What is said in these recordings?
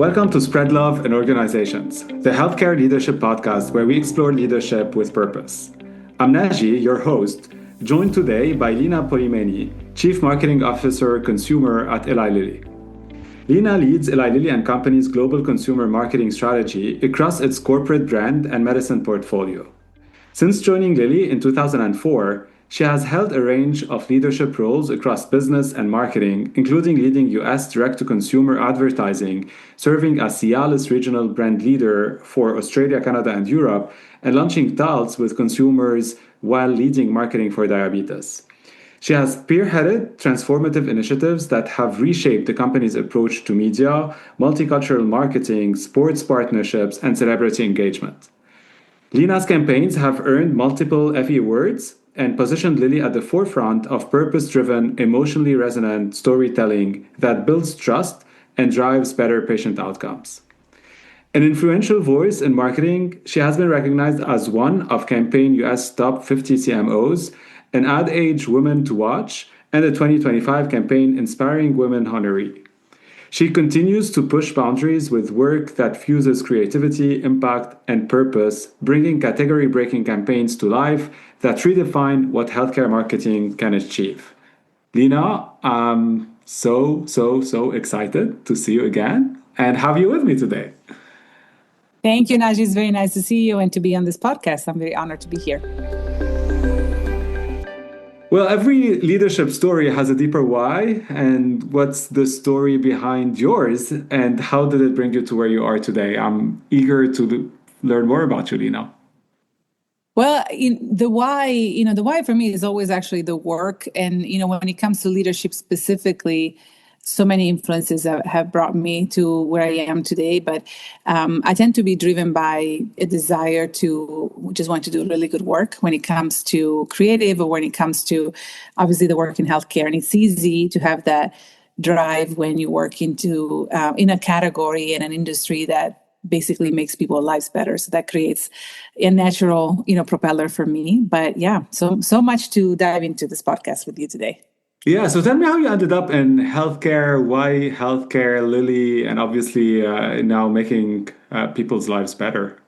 Welcome to Spread Love in Organizations, the healthcare leadership podcast where we explore leadership with purpose. I'm Naji, your host, joined today by Lina Polimeni, Chief Marketing Officer Consumer at Eli Lilly. Lina leads Eli Lilly and Company's global consumer marketing strategy across its corporate brand and medicine portfolio. Since joining Lilly in 2004, she has held a range of leadership roles across business and marketing, including leading US direct-to-consumer advertising, serving as Cialis regional brand leader for Australia, Canada, and Europe, and launching Taltz with consumers while leading marketing for diabetes. She has spearheaded transformative initiatives that have reshaped the company's approach to media, multicultural marketing, sports partnerships, and celebrity engagement. Lina's campaigns have earned multiple Effie awards and positioned Lilly at the forefront of purpose-driven, emotionally resonant storytelling that builds trust and drives better patient outcomes. An influential voice in marketing, she has been recognized as one of Campaign US Top 50 CMOs, an Ad Age Women to Watch, and the 2025 Campaign Inspiring Women honoree. She continues to push boundaries with work that fuses creativity, impact, and purpose, bringing category-breaking campaigns to life that redefine what healthcare marketing can achieve. Lina, I'm so excited to see you again and have you with me today. Thank you, Naji. It's very nice to see you and to be on this podcast. I'm very honored to be here. Well, every leadership story has a deeper why. And what's the story behind yours? And how did it bring you to where you are today? I'm eager to learn more about you, Lina. Well, the why for me is always actually the work. And, when it comes to leadership specifically, so many influences have brought me to where I am today. But I tend to be driven by a desire to just want to do really good work when it comes to creative or when it comes to, obviously, the work in healthcare. And it's easy to have that drive when you work in a category and an industry that basically makes people's lives better. So that creates a natural, propeller for me. But yeah, so much to dive into this podcast with you today. Yeah, so tell me how you ended up in healthcare, why healthcare, Lilly, and obviously now making people's lives better.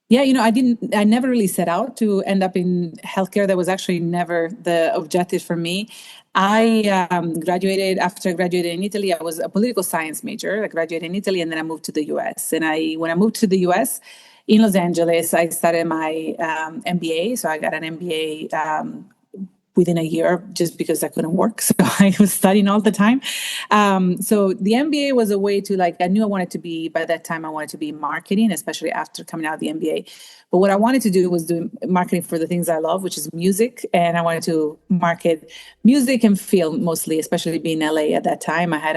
Yeah, I never really set out to end up in healthcare. That was actually never the objective for me. After I graduated in Italy, I was a political science major. I graduated in Italy and then I moved to the US. And when I moved to the US in Los Angeles, I started my MBA. So I got an MBA within a year just because I couldn't work. So I was studying all the time. So the MBA was a way to I knew by that time I wanted to be in marketing, especially after coming out of the MBA. But what I wanted to do was do marketing for the things I love, which is music. And I wanted to market music and film mostly, especially being in LA at that time. I had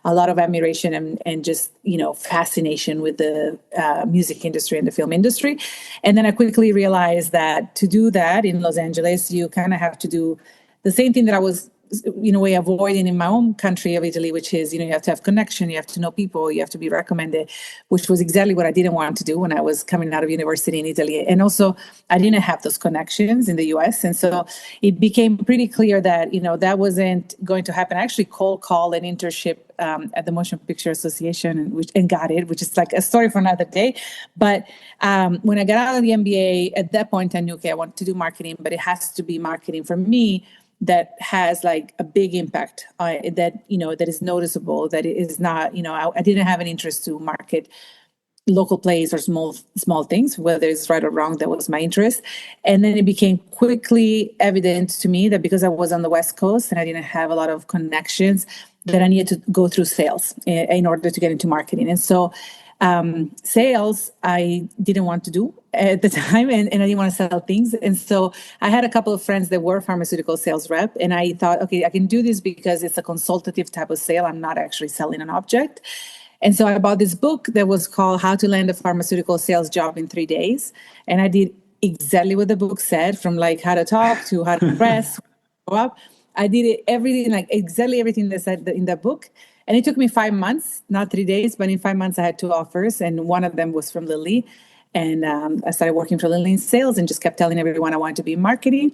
a lot of admiration and just, fascination with the music industry and the film industry. And then I quickly realized that to do that in Los Angeles, you kind of have to do the same thing that I was in a way avoiding in my own country of Italy, which is, you have to have connection, you have to know people, you have to be recommended, which was exactly what I didn't want to do when I was coming out of university in Italy. And also I didn't have those connections in the US. And so it became pretty clear that, that wasn't going to happen. I actually cold called an internship at the Motion Picture Association and got it, which is like a story for another day. But when I got out of the MBA, at that point I knew, okay, I want to do marketing, but it has to be marketing for me that has a big impact that is noticeable, that it is not, I didn't have an interest to market local plays or small things, whether it's right or wrong. That was my interest. And then it became quickly evident to me that because I was on the West Coast and I didn't have a lot of connections, that I needed to go through sales in order to get into marketing. And so sales, I didn't want to do at the time, and I didn't want to sell things. And so I had a couple of friends that were pharmaceutical sales rep, and I thought, okay, I can do this because it's a consultative type of sale. I'm not actually selling an object. And so I bought this book that was called How to Land a Pharmaceutical Sales Job in 3 Days. And I did exactly what the book said, from how to talk to how to press, go up. I did everything, exactly everything that said in that book. And it took me 5 months, not 3 days, but in 5 months I had 2 offers, and one of them was from Lilly. And I started working for Lilly in sales and just kept telling everyone I wanted to be in marketing.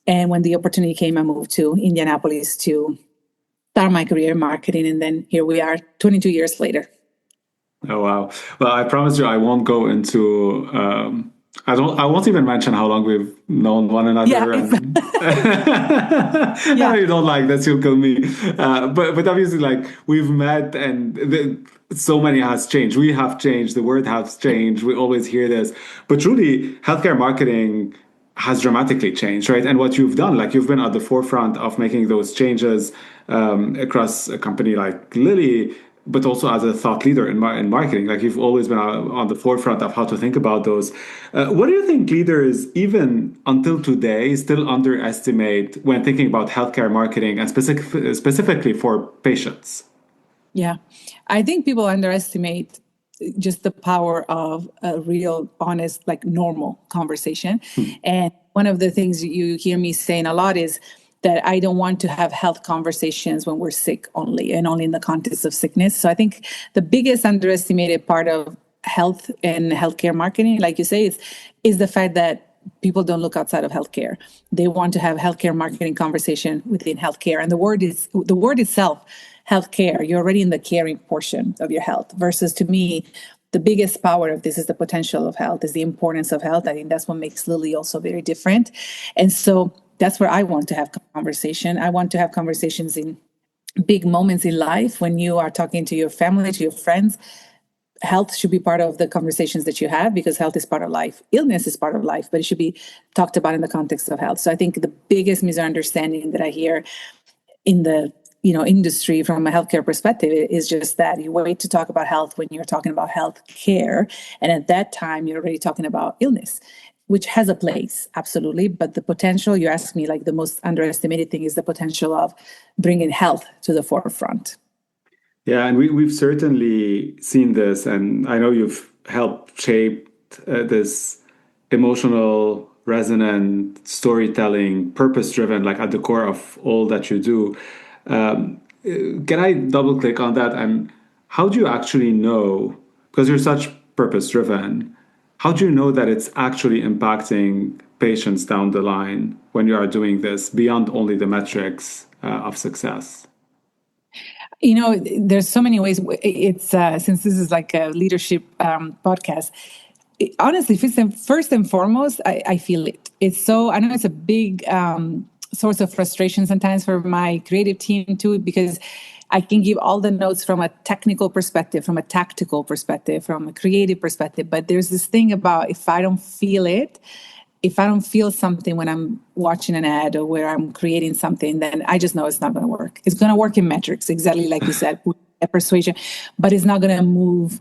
And when the opportunity came, I moved to Indianapolis to start my career in marketing. And then here we are 22 years later. Oh wow. Well, I promise you I won't go into I won't even mention how long we've known one Yeah, another, and I know yeah, you don't like this, you'll kill me. But obviously, like, we've met, and so many has changed. We have changed, the word has changed. We always hear this. But truly, healthcare marketing has dramatically changed, right? And what you've done, like, you've been at the forefront of making those changes across a company like Lilly, but also as a thought leader in marketing. Like, you've always been on the forefront of how to think about those. What do you think leaders, even until today, still underestimate when thinking about healthcare marketing, and specifically for patients? yeah. I think people underestimate just the power of a real, honest, like normal conversation. And one of the things you hear me saying a lot is that I don't want to have health conversations when we're sick only and only in the context of sickness. So I think the biggest underestimated part of health and healthcare marketing, like you say, is the fact that people don't look outside of healthcare. They want to have healthcare marketing conversation within healthcare. And the word itself, healthcare, you're already in the caring portion of your health, versus to me, the biggest power of this is the potential of health, is the importance of health. I think that's what makes Lilly also very different. And so that's where I want to have conversation. I want to have conversations in big moments in life when you are talking to your family, to your friends. Health should be part of the conversations that you have, because health is part of life. Illness is part of life, but it should be talked about in the context of health. So I think the biggest misunderstanding that I hear in the industry from a healthcare perspective is just that you wait to talk about health when you're talking about health care, and at that time you're already talking about illness, which has a place, absolutely. But the potential, you asked me, like, the most underestimated thing is the potential of bringing health to the forefront. Yeah, and we've certainly seen this, and I know you've helped shape this emotional, resonant storytelling, purpose-driven, like, at the core of all that you do. Can I double click on that? And how do you actually know, because you're such purpose-driven, how do you know that it's actually impacting patients down the line when you are doing this beyond only the metrics of success? There's so many ways. It's since this is like a leadership podcast. Honestly, first and foremost, I feel it. I know it's a big source of frustration sometimes for my creative team too, because I can give all the notes from a technical perspective, from a tactical perspective, from a creative perspective. But there's this thing about, if I don't feel it, if I don't feel something when I'm watching an ad or where I'm creating something, then I just know it's not going to work. It's going to work in metrics, exactly like you said, persuasion, but it's not going to move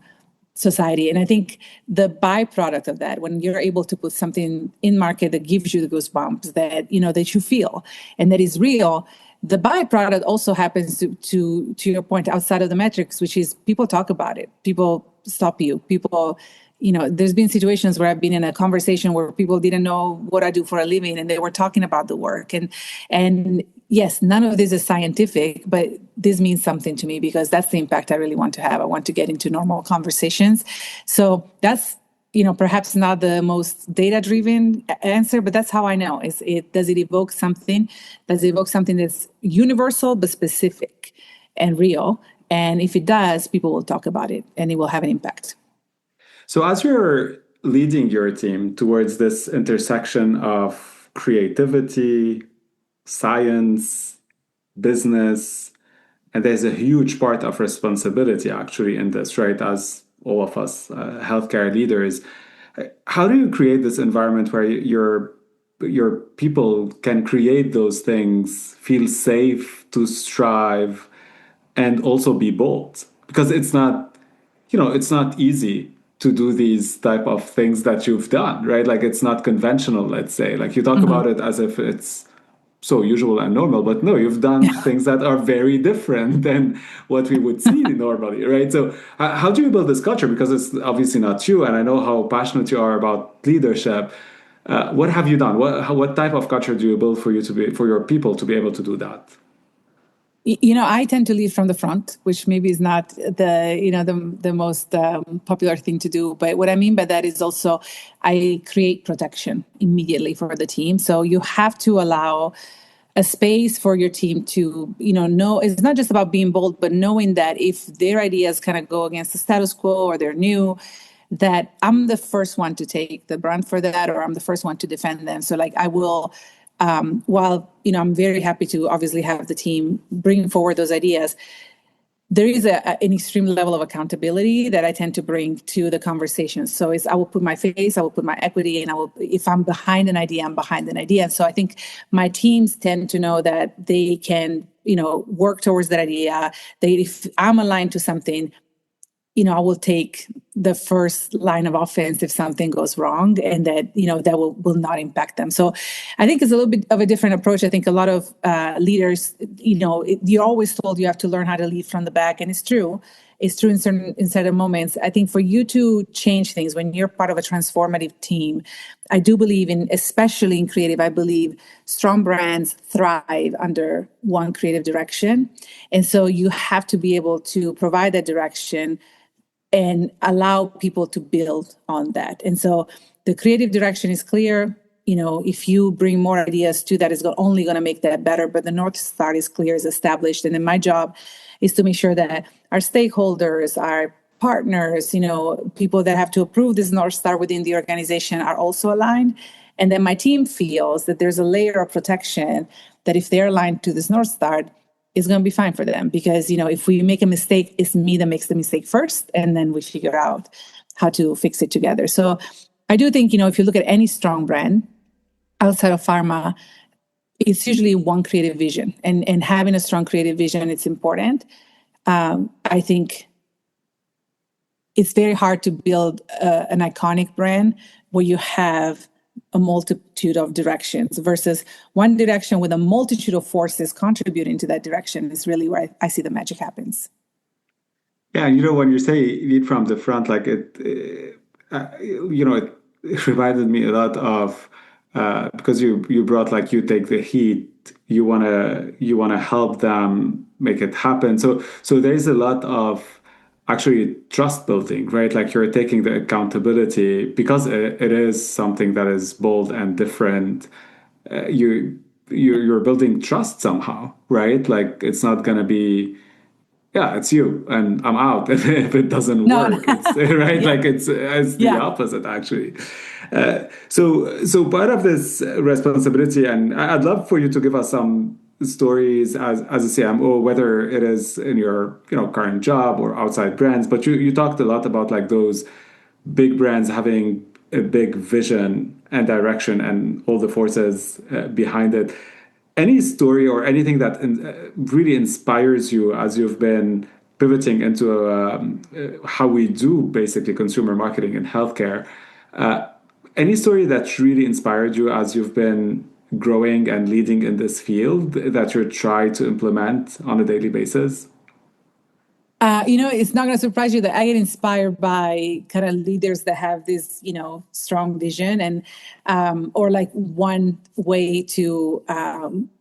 society. And I think the byproduct of that, when you're able to put something in market that gives you the goosebumps, that you feel and that is real, the byproduct also happens to your point, outside of the metrics, which is people talk about it. People stop you. There's been situations where I've been in a conversation where people didn't know what I do for a living, and they were talking about the work. And yes, none of this is scientific, but this means something to me, because that's the impact I really want to have. I want to get into normal conversations. So that's, perhaps not the most data-driven answer, but that's how I know. Does it evoke something? Does it evoke something that's universal but specific and real? And if it does, people will talk about it, and it will have an impact. So, as you're leading your team towards this intersection of creativity, science, business, and there's a huge part of responsibility actually in this, right? As all of us healthcare leaders, how do you create this environment where your people can create those things, feel safe to strive, and also be bold? Because it's not easy to do these type of things that you've done, right? Like, it's not conventional, let's say. Like, you talk about it as if it's so usual and normal, but no, you've done things that are very different than what we would see normally, right? So how do you build this culture? Because it's obviously not you, and I know how passionate you are about leadership. What have you done? What type of culture do you build for your people to be able to do that? I tend to lead from the front, which maybe is not the most popular thing to do. But what I mean by that is also I create protection immediately for the team. So you have to allow a space for your team to, know it's not just about being bold, but knowing that if their ideas kind of go against the status quo or they're new, that I'm the first one to take the brunt for that, or I'm the first one to defend them. So like I will, while, I'm very happy to obviously have the team bring forward those ideas, there is an extreme level of accountability that I tend to bring to the conversation. So I will put my face, I will put my equity, and if I'm behind an idea, I'm behind an idea. And so I think my teams tend to know that they can, work towards that idea. If I'm aligned to something, I will take the first line of offense if something goes wrong, and that, that will not impact them. So I think it's a little bit of a different approach. I think a lot of leaders, you're always told you have to learn how to lead from the back. And it's true. It's true in certain moments. I think for you to change things when you're part of a transformative team, I do believe especially in creative, I believe strong brands thrive under one creative direction. And so you have to be able to provide that direction and allow people to build on that. And so the creative direction is clear. If you bring more ideas to that, it's only going to make that better. But the North Star is clear, is established. And then my job is to make sure that our stakeholders, our partners, people that have to approve this North Star within the organization are also aligned. And then my team feels that there's a layer of protection that if they're aligned to this North Star, is going to be fine for them. Because, if we make a mistake, it's me that makes the mistake first, and then we figure out how to fix it together. So I do think, if you look at any strong brand outside of pharma, it's usually one creative vision. And having a strong creative vision, it's important. I think it's very hard to build an iconic brand where you have a multitude of directions versus one direction with a multitude of forces contributing to that direction is really where I see the magic happens. Yeah, when you say lead from the front, like it reminded me a lot of because you brought like you take the heat, you wanna help them make it happen. So there's a lot of actually trust building, right? Like you're taking the accountability because it is something that is bold and different. You're building trust somehow, right? Like it's not gonna be, yeah, it's you and I'm out if it doesn't work. It's right, yeah. Like it's the opposite actually. So part of this responsibility, and I'd love for you to give us some stories as a CMO, whether it is in your current job or outside brands, but you talked a lot about like those big brands having a big vision and direction and all the forces behind it. Any story or anything that really inspires you as you've been pivoting into how we do basically consumer marketing in healthcare? Any story that really inspired you as you've been growing and leading in this field that you're trying to implement on a daily basis? It's not going to surprise you that I get inspired by kind of leaders that have this, strong vision and or like one way to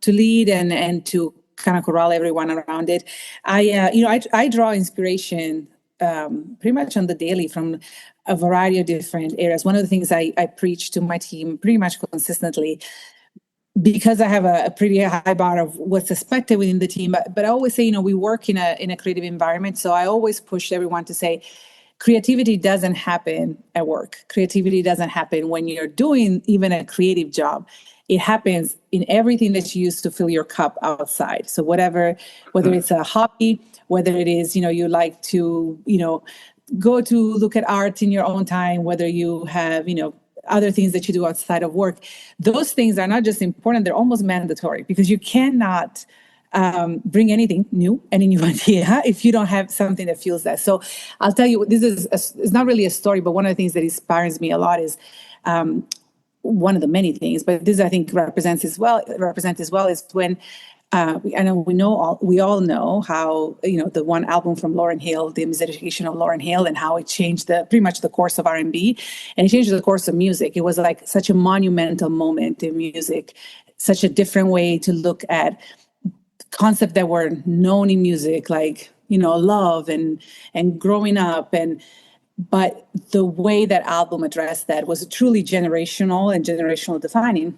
lead and to kind of corral everyone around it. I draw inspiration pretty much on the daily from a variety of different areas. One of the things I preach to my team pretty much consistently, because I have a pretty high bar of what's expected within the team, but I always say, we work in a creative environment. So I always push everyone to say, creativity doesn't happen at work. Creativity doesn't happen when you're doing even a creative job. It happens in everything that you use to fill your cup outside. So whether it's a hobby, whether it is, you like to, go to look at art in your own time, whether you have, other things that you do outside of work, those things are not just important, they're almost mandatory, because you cannot bring anything new, any new idea, if you don't have something that fuels that. So I'll tell you, it's not really a story, but one of the things that inspires me a lot is one of the many things, but this I think represents as well is when I know we all know how, the one album from Lauryn Hill, The Miseducation of Lauryn Hill, and how it changed pretty much the course of R&B, and it changed the course of music. It was like such a monumental moment in music, such a different way to look at concepts that were known in music, like, love and growing up, but the way that album addressed that was truly generational and generational defining.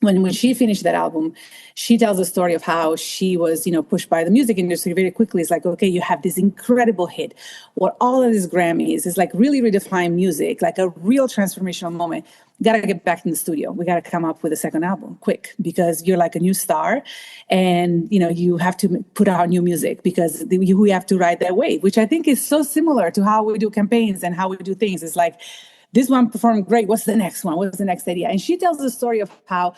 when she finished that album, she tells the story of how she was, pushed by the music industry very quickly. It's like, okay, you have this incredible hit, what all of these Grammys is like really redefined music, like a real transformational moment. Got to get back in the studio. We got to come up with a second album quick because you're like a new star, and you have to put out new music because we have to ride that wave, which I think is so similar to how we do campaigns and how we do things. It's like, this one performed great. What's the next one? What's the next idea? And she tells the story of how,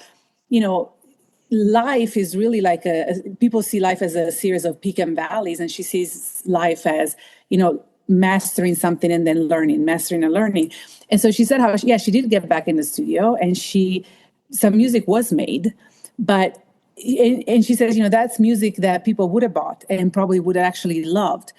life is really like people see life as a series of peaks and valleys, and she sees life as, mastering something and then mastering and learning. And so she said how, she did get back in the studio, and some music was made, but, and she says, that's music that people would have bought and probably would have actually loved.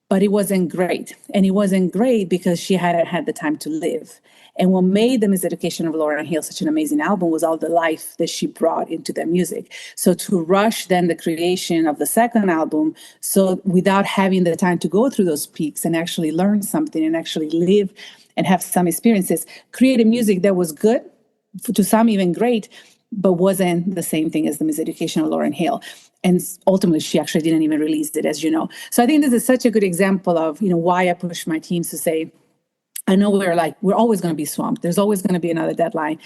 But it wasn't great. And it wasn't great because she hadn't had the time to live. And what made the Miseducation of Lauryn Hill such an amazing album was all the life that she brought into the music. So to rush then the creation of the second album, so without having the time to go through those peaks and actually learn something and actually live and have some experiences, create a music that was good, to some even great, but wasn't the same thing as the Miseducation of Lauryn Hill. And ultimately, she actually didn't even release it, as you know. So I think this is such a good example of, why I push my teams to say, I know we're always going to be swamped. There's always going to be another deadline.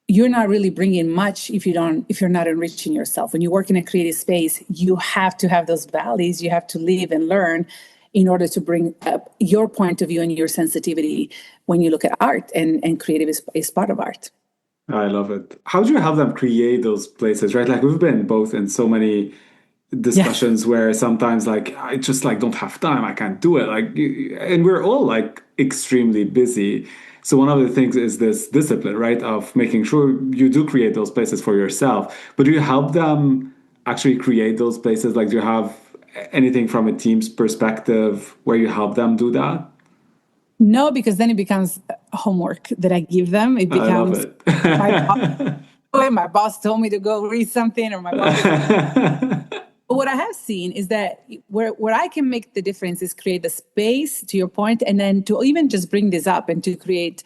You're not really bringing much if you're not enriching yourself. When you work in a creative space, you have to have those valleys. You have to live and learn in order to bring up your point of view and your sensitivity when you look at art, and creative is part of art. I love it. How do you help them create those places, right? Like, we've been both in so many discussions where sometimes I just don't have time. I can't do it. And we're all extremely busy. So one of the things is this discipline, right? Of making sure you do create those places for yourself. But do you help them actually create those places? Do you have anything from a team's perspective where you help them do that? No, because then it becomes homework that I give them. It becomes, my boss told me to go read something, or my boss. But what I have seen is that where I can make the difference is create the space, to your point, and then to even just bring this up and to create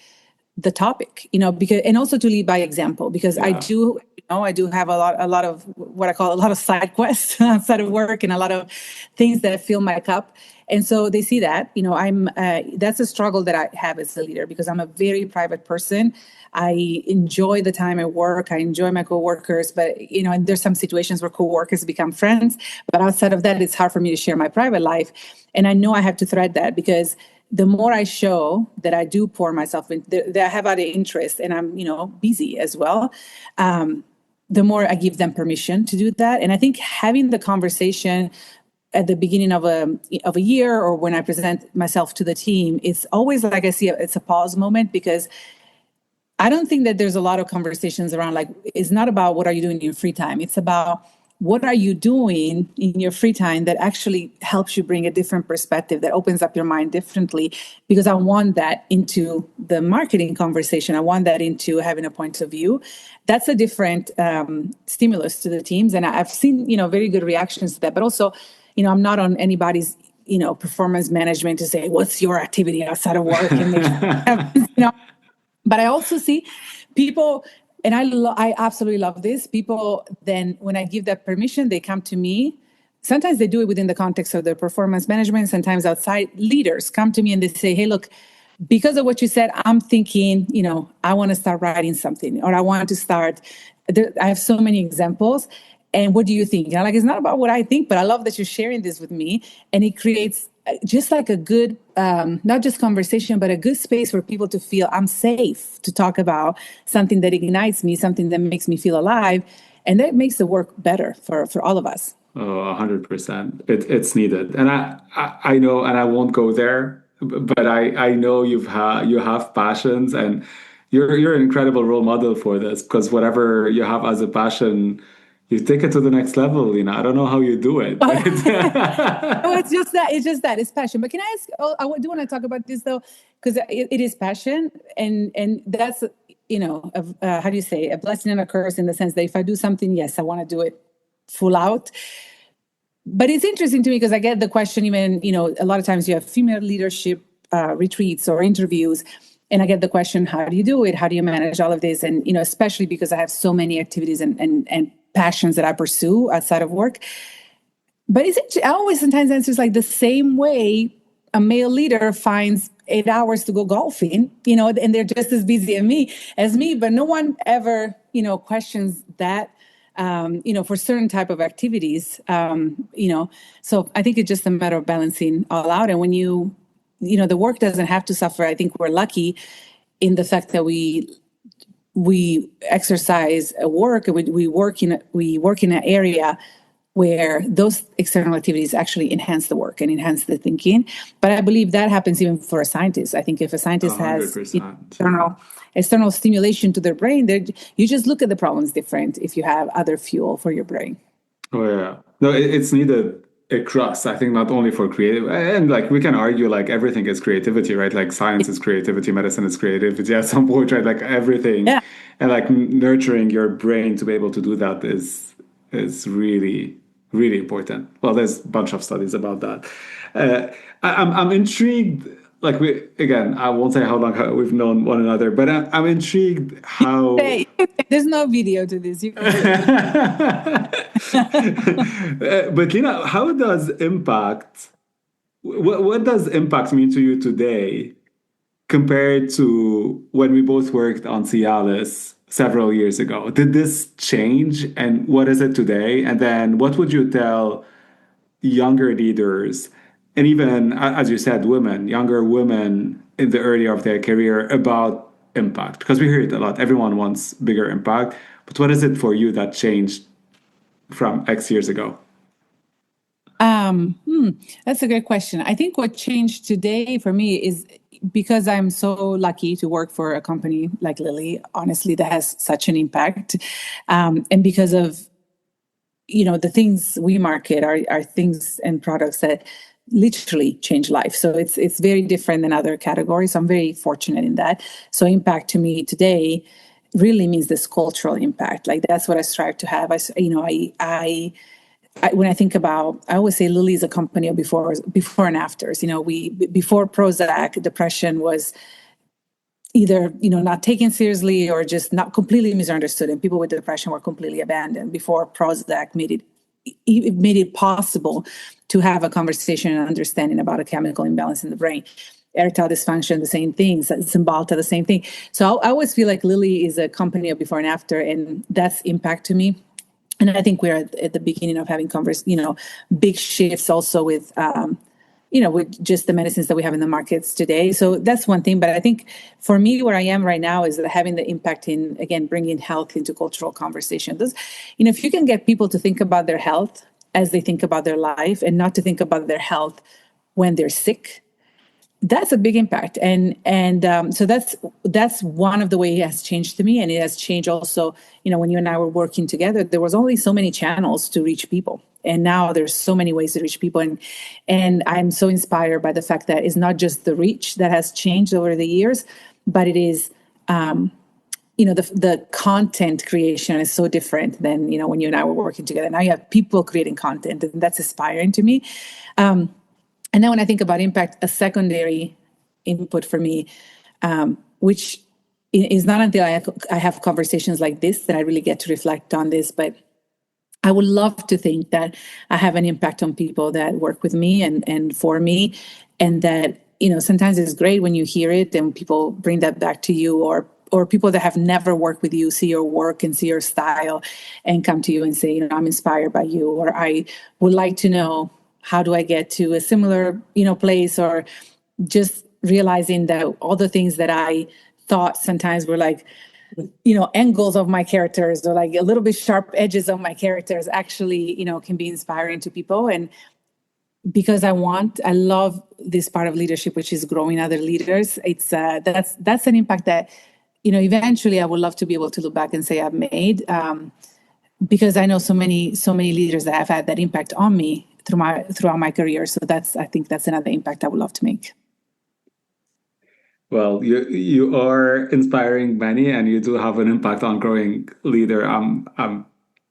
the topic, because, and also to lead by example, because I do have a lot of what I call a lot of side quests outside of work, and a lot of things that fill my cup. And so they see that, that's a struggle that I have as a leader, because I'm a very private person. I enjoy the time at work. I enjoy my coworkers, but, and there's some situations where coworkers become friends, but outside of that, it's hard for me to share my private life. And I know I have to thread that, because the more I show that I do pour myself in, that I have other interests, and I'm, busy as well, the more I give them permission to do that. And I think having the conversation at the beginning of a year, or when I present myself to the team, it's always like it's a pause moment, because I don't think that there's a lot of conversations around it's not about what are you doing in your free time. It's about what are you doing in your free time that actually helps you bring a different perspective, that opens up your mind differently, because I want that into the marketing conversation. I want that into having a point of view. That's a different stimulus to the teams. And I've seen, very good reactions to that, but also, I'm not on anybody's, performance management to say, what's your activity outside of work? And but I also see people, and I absolutely love this. People then, when I give that permission, they come to me. Sometimes they do it within the context of their performance management. Sometimes outside leaders come to me and they say, hey, look, because of what you said, I'm thinking, I want to start writing something, or I want to start. I have so many examples. And what do you think? It's not about what I think, but I love that you're sharing this with me. And it creates just a good, not just conversation, but a good space for people to feel I'm safe to talk about something that ignites me, something that makes me feel alive. And that makes the work better for all of us. Oh, 100%. It's needed. And I know, and I won't go there, but I know you have passions, and you're an incredible role model for this, because whatever you have as a passion, you take it to the next level. I don't know how you do it. No, it's just that. It's passion. But can I ask, I do want to talk about this, though, because it is passion. And that's, how do you say, a blessing and a curse, in the sense that if I do something, yes, I want to do it full out. But it's interesting to me, because I get the question, even, a lot of times you have female leadership retreats or interviews, And I get the question, how do you do it? How do you manage all of this? And, especially because I have so many activities and passions that I pursue outside of work. But I always sometimes answers like the same way a male leader finds 8 hours to go golfing, and they're just as busy as me, but no one ever, questions that, for certain type of activities, so I think it's just a matter of balancing all out. And when the work doesn't have to suffer. I think we're lucky in the fact that we exercise at work, and we work in an area where those external activities actually enhance the work and enhance the thinking. But I believe that happens even for a scientist. I think if a scientist 100%. has external stimulation to their brain, you just look at the problems different if you have other fuel for your brain. Oh yeah, no, it's needed across. I think not only for creative, and like we can argue like everything is creativity, right? Like science is creativity, medicine is creativity at some point, right? Like everything, Yeah. And like nurturing your brain to be able to do that is really really important. Well, there's a bunch of studies about that. I'm intrigued. Like I won't say how long we've known one another, but I'm intrigued how. There's no video to this. But Lina, how does impact? What does impact mean to you today compared to when we both worked on Cialis several years ago? Did this change, and what is it today? And then what would you tell younger leaders, and even, as you said, younger women in the early of their career about impact? Because we hear it a lot. Everyone wants bigger impact. But what is it for you that changed from X years ago? That's a great question. I think what changed today for me is because I'm so lucky to work for a company like Lilly, honestly, that has such an impact. And because of, the things we market are things and products that literally change life. So it's very different than other categories. I'm very fortunate in that. So impact to me today really means this cultural impact. Like that's what I strive to have. When I think about, I always say Lilly is a company of before and afters. Before Prozac, depression was either not taken seriously or just not completely misunderstood, and people with depression were completely abandoned. Before Prozac made it possible to have a conversation and understanding about a chemical imbalance in the brain. Erectile dysfunction, the same thing. Cymbalta, the same thing. So I always feel like Lilly is a company of before and after, and that's impact to me. And I think we're at the beginning of having big shifts also with, with just the medicines that we have in the markets today. So that's one thing. But I think for me, where I am right now is having the impact in, again, bringing health into cultural conversations. If you can get people to think about their health as they think about their life and not to think about their health when they're sick, that's a big impact. So that's one of the way it has changed to me. And it has changed also, when you and I were working together, there was only so many channels to reach people. And now there's so many ways to reach people. And I'm so inspired by the fact that it's not just the reach that has changed over the years, but it is, the content creation is so different than, when you and I were working together. Now you have people creating content, and that's inspiring to me. And then when I think about impact, a secondary input for me, which is not until I have conversations like this that I really get to reflect on this, but I would love to think that I have an impact on people that work with me and for me, and that, sometimes it's great when you hear it and people bring that back to you, or people that have never worked with you see your work and see your style and come to you and say, I'm inspired by you, or I would like to know, how do I get to a similar, place, or just realizing that all the things that I thought sometimes were like, angles of my characters or like a little bit sharp edges of my characters actually, can be inspiring to people. And because I love this part of leadership, which is growing other leaders. It's that's an impact that, eventually I would love to be able to look back and say I've made, because I know so many leaders that have had that impact on me throughout my career. So I think that's another impact I would love to make. Well, you are inspiring many, and you do have an impact on growing leader.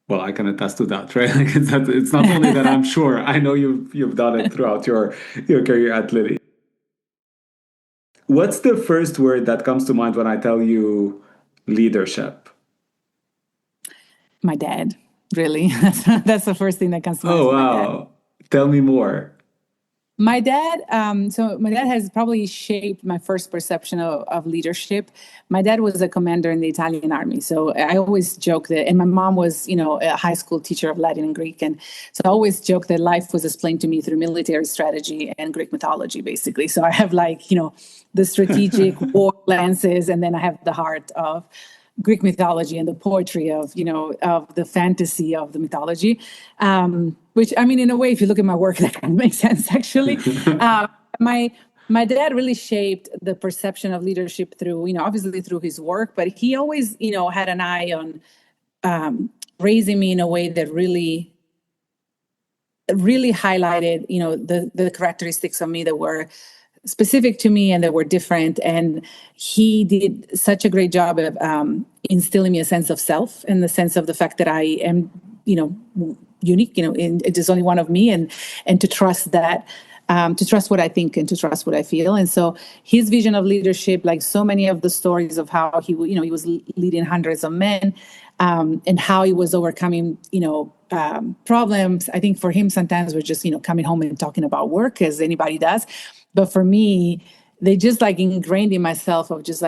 Well, I can attest to that, right? Like it's not only that I'm sure. I know you've done it throughout your career at Lilly. What's the first word that comes to mind when I tell you leadership? My dad, really. That's the first thing that comes to mind Oh, is my dad. wow. Tell me more. My dad, so my dad has probably shaped my first perception of leadership. My dad was a commander in the Italian army. So I always joke that, and my mom was, a high school teacher of Latin and Greek. And so I always joke that life was explained to me through military strategy and Greek mythology, basically. So I have the strategic war lenses, and then I have the heart of Greek mythology and the poetry of the fantasy of the mythology, which, I mean, in a way, if you look at my work, that kind of makes sense, actually. My dad really shaped the perception of leadership through, obviously through his work, but he always, had an eye on raising me in a way that really highlighted, the characteristics of me that were specific to me and that were different. And he did such a great job of instilling me a sense of self, and the sense of the fact that I am, unique, there's only one of me, and to trust that, to trust what I think and to trust what I feel. And so his vision of leadership, like so many of the stories of how he was leading hundreds of men, and how he was overcoming, problems. I think for him, sometimes we're just, coming home and talking about work, as anybody does. But for me, they just ingrained in myself of just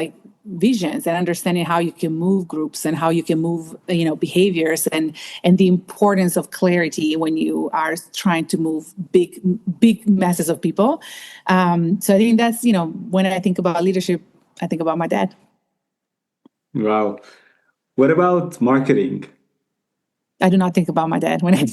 visions and understanding how you can move groups and how you can move, behaviors, and the importance of clarity when you are trying to move big masses of people. So I think that's, when I think about leadership, I think about my dad. Wow. What about marketing? I do not think about my dad when I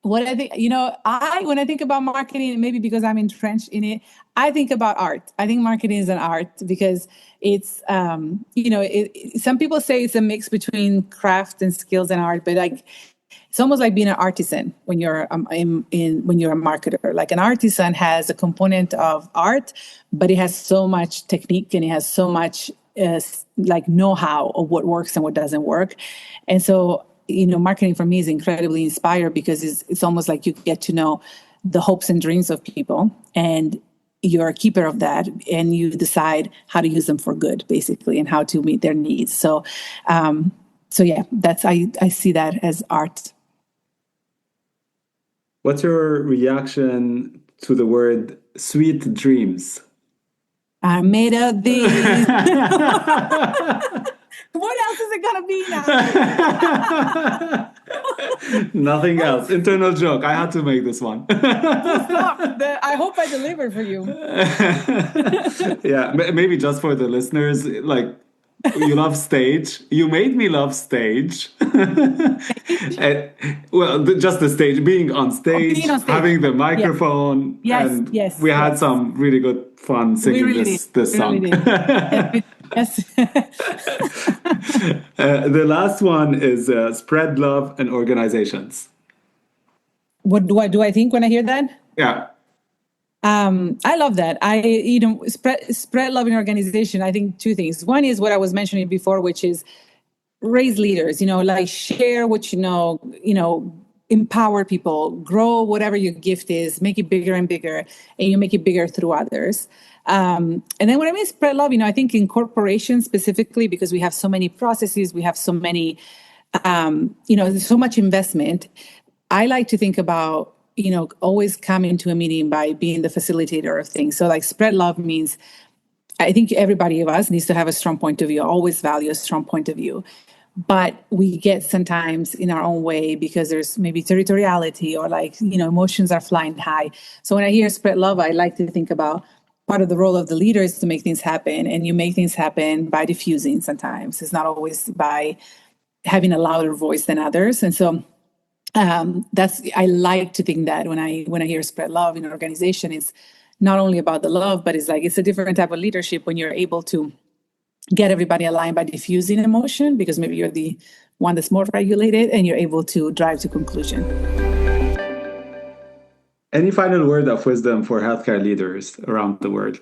what I think, when I think about marketing, maybe because I'm entrenched in it, I think about art. I think marketing is an art because it's, some people say it's a mix between craft and skills and art, but it's almost like being an artisan when you're when you're a marketer. Like an artisan has a component of art, but it has so much technique and it has so much know-how of what works and what doesn't work. And so, marketing for me is incredibly inspired because it's almost like you get to know the hopes and dreams of people, and you're a keeper of that, and you decide how to use them for good, basically, and how to meet their needs. So, yeah, I see that as art. What's your reaction to the word sweet dreams? I made of these. What else is it going to be now? Nothing else. Internal joke. I had to make this one. Stop. I hope I delivered for you. Yeah, maybe just for the listeners, you love stage. You made me love stage. Just the stage, being on stage, having the microphone. Yes. And yes. We had some really good fun singing really this song. Really yes. The last one is spread love and organizations. What do I think when I hear that? Yeah. I love that. Spread love in organization. I think two things. One is what I was mentioning before, which is raise leaders, share what empower people, grow whatever your gift is, make it bigger and bigger, and you make it bigger through others. And then what I mean spread love, I think in corporations specifically, because we have so many processes, we have so many, there's so much investment. I like to think about, always coming to a meeting by being the facilitator of things. So spread love means, I think everybody of us needs to have a strong point of view, always value a strong point of view. But we get sometimes in our own way because there's maybe territoriality or emotions are flying high. So when I hear spread love, I like to think about part of the role of the leader is to make things happen. And you make things happen by diffusing sometimes. It's not always by having a louder voice than others. And so I like to think that when I hear spread love in an organization, it's not only about the love, but it's a different type of leadership when you're able to get everybody aligned by diffusing emotion, because maybe you're the one that's more regulated and you're able to drive to conclusion. Any final word of wisdom for healthcare leaders around the world?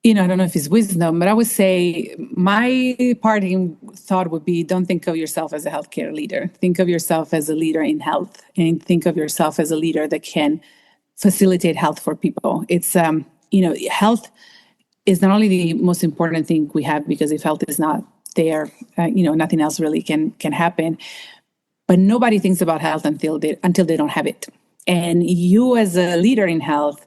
I don't know if it's wisdom, but I would say my parting thought would be, don't think of yourself as a healthcare leader. Think of yourself as a leader in health, and think of yourself as a leader that can facilitate health for people. It's, health is not only the most important thing we have, because if health is not there, nothing else really can happen. But nobody thinks about health until they don't have it. And you, as a leader in health,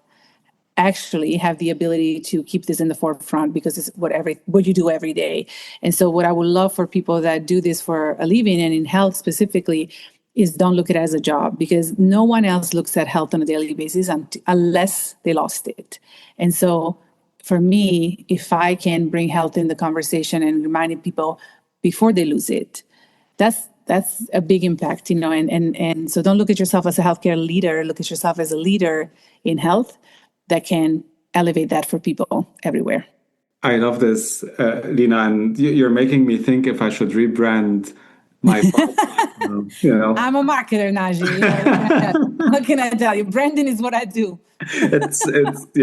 actually have the ability to keep this in the forefront, because it's what you do every day. And so what I would love for people that do this for a living, and in health specifically, is don't look at it as a job, because no one else looks at health on a daily basis unless they lost it. And so for me, if I can bring health in the conversation and reminding people before they lose it, that's a big impact, and so don't look at yourself as a healthcare leader, look at yourself as a leader in health that can elevate that for people everywhere. I love this, Lina, and you're making me think if I should rebrand my podcast. I'm a marketer, Naji. What can I tell you? Branding is what I do. it's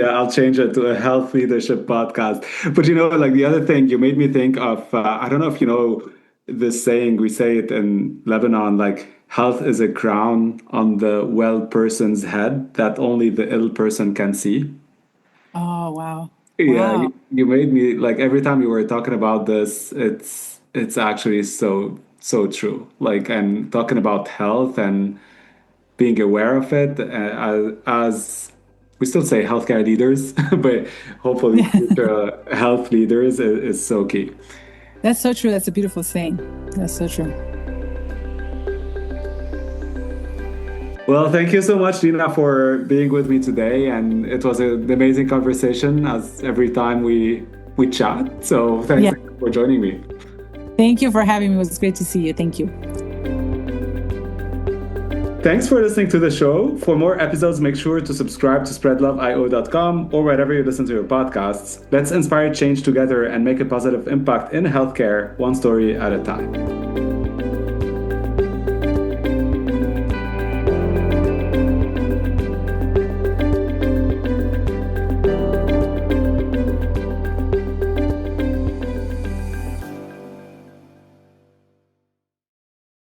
I'll change it to a health leadership podcast. But like the other thing, you made me think of, I don't know if you know this saying, we say it in Lebanon, like health is a crown on the well person's head that only the ill person can see. Oh, wow. Yeah, wow. You made me, like, every time you were talking about this, it's actually so true. Like, and talking about health and being aware of it, as we still say healthcare leaders, but hopefully future health leaders is so key. That's so true. That's a beautiful saying. That's so true. Well, thank you so much, Lina, for being with me today. And it was an amazing conversation, as every time we chat. So thanks for joining me. Thank you for having me. It was great to see you. Thank you. Thanks for listening to the show. For more episodes, make sure to subscribe to spreadloveio.com or wherever you listen to your podcasts. Let's inspire change together and make a positive impact in healthcare, one story at a time.